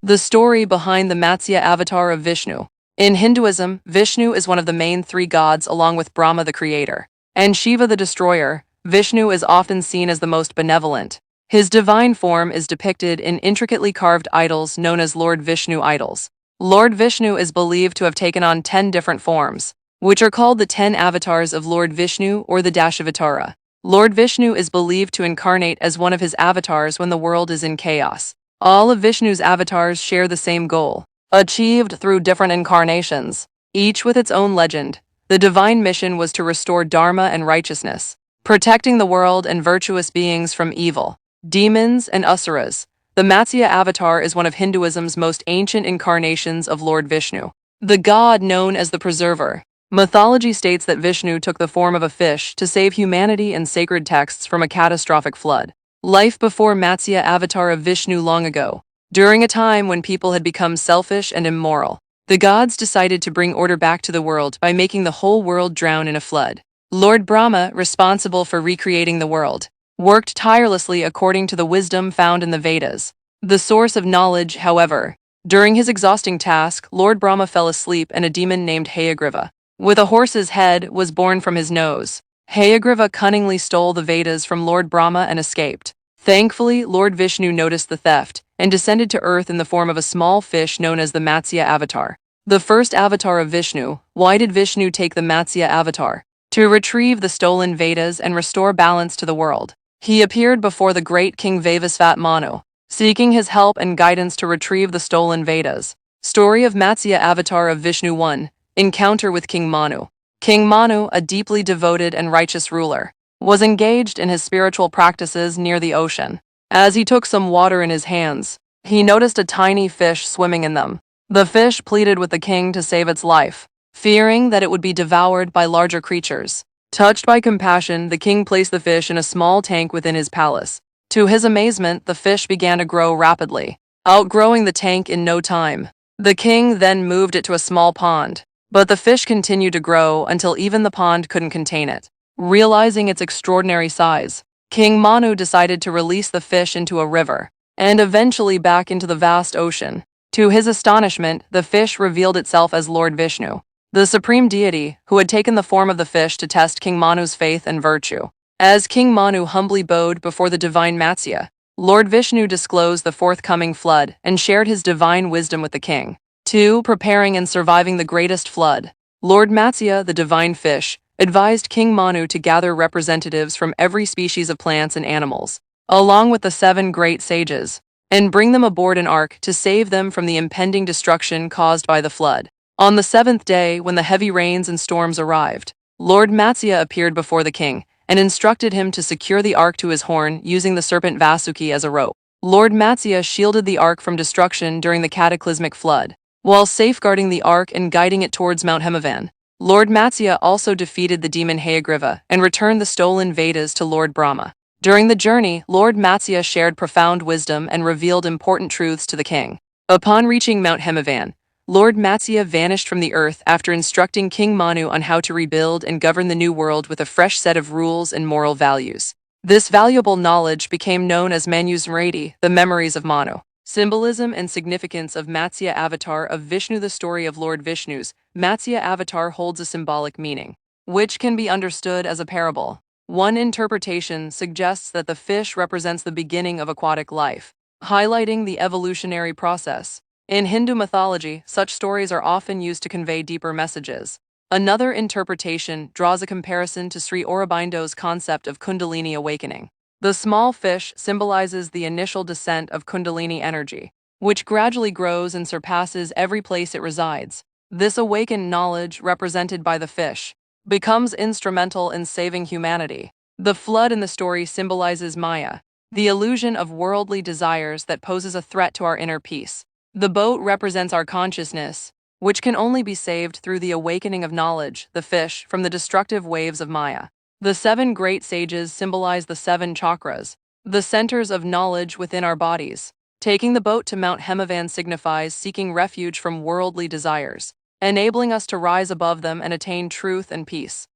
The story behind the Matsya avatar of Vishnu. In Hinduism, Vishnu is one of the main three gods along with Brahma the creator, and Shiva the destroyer. Vishnu is often seen as the most benevolent. His divine form is depicted in intricately carved idols known as Lord Vishnu idols. Lord Vishnu is believed to have taken on 10 different forms, which are called the 10 avatars of Lord Vishnu or the Dashavatara. Lord Vishnu is believed to incarnate as one of his avatars when the world is in chaos. All of Vishnu's avatars share the same goal, achieved through different incarnations, each with its own legend. The divine mission was to restore dharma and righteousness, protecting the world and virtuous beings from evil, demons, and asuras. The Matsya avatar is one of Hinduism's most ancient incarnations of Lord Vishnu, the god known as the Preserver. Mythology states that Vishnu took the form of a fish to save humanity and sacred texts from a catastrophic flood. Life before Matsya avatar of Vishnu long ago. During a time when people had become selfish and immoral, the gods decided to bring order back to the world by making the whole world drown in a flood. Lord Brahma, responsible for recreating the world, worked tirelessly according to the wisdom found in the Vedas, the source of knowledge. However, during his exhausting task, Lord Brahma fell asleep and a demon named Hayagriva, with a horse's head, was born from his nose. Hayagriva cunningly stole the Vedas from Lord Brahma and escaped. Thankfully, Lord Vishnu noticed the theft and descended to earth in the form of a small fish known as the Matsya avatar. The first avatar of Vishnu. Why did Vishnu take the Matsya avatar? To retrieve the stolen Vedas and restore balance to the world. He appeared before the great King Vavasvat Manu, seeking his help and guidance to retrieve the stolen Vedas. Story of Matsya avatar of Vishnu 1. Encounter with King Manu. King Manu, a deeply devoted and righteous ruler, was engaged in his spiritual practices near the ocean. As he took some water in his hands, he noticed a tiny fish swimming in them. The fish pleaded with the king to save its life, fearing that it would be devoured by larger creatures. Touched by compassion, the king placed the fish in a small tank within his palace. To his amazement, the fish began to grow rapidly, outgrowing the tank in no time. The king then moved it to a small pond, but the fish continued to grow until even the pond couldn't contain it. Realizing its extraordinary size, King Manu decided to release the fish into a river, and eventually back into the vast ocean. To his astonishment, the fish revealed itself as Lord Vishnu, the supreme deity who had taken the form of the fish to test King Manu's faith and virtue. As King Manu humbly bowed before the divine Matsya, Lord Vishnu disclosed the forthcoming flood and shared his divine wisdom with the king. 2. Preparing and surviving the greatest flood. Lord Matsya, the divine fish, advised King Manu to gather representatives from every species of plants and animals, along with the 7 great sages, and bring them aboard an ark to save them from the impending destruction caused by the flood. On the 7th day, when the heavy rains and storms arrived, Lord Matsya appeared before the king and instructed him to secure the ark to his horn using the serpent Vasuki as a rope. Lord Matsya shielded the ark from destruction during the cataclysmic flood, while safeguarding the ark and guiding it towards Mount Himavan. Lord Matsya also defeated the demon Hayagriva and returned the stolen Vedas to Lord Brahma. During the journey, Lord Matsya shared profound wisdom and revealed important truths to the king. Upon reaching Mount Himavan, Lord Matsya vanished from the earth after instructing King Manu on how to rebuild and govern the new world with a fresh set of rules and moral values. This valuable knowledge became known as Manusmriti, the memories of Manu. Symbolism and significance of Matsya avatar of Vishnu. The story of Lord Vishnu's Matsya avatar holds a symbolic meaning, which can be understood as a parable. One interpretation suggests that the fish represents the beginning of aquatic life, highlighting the evolutionary process. In Hindu mythology, such stories are often used to convey deeper messages. Another interpretation draws a comparison to Sri Aurobindo's concept of Kundalini awakening. The small fish symbolizes the initial descent of Kundalini energy, which gradually grows and surpasses every place it resides. This awakened knowledge, represented by the fish, becomes instrumental in saving humanity. The flood in the story symbolizes Maya, the illusion of worldly desires that poses a threat to our inner peace. The boat represents our consciousness, which can only be saved through the awakening of knowledge, the fish, from the destructive waves of Maya. The 7 great sages symbolize the 7 chakras, the centers of knowledge within our bodies. Taking the boat to Mount Himavan signifies seeking refuge from worldly desires, enabling us to rise above them and attain truth and peace.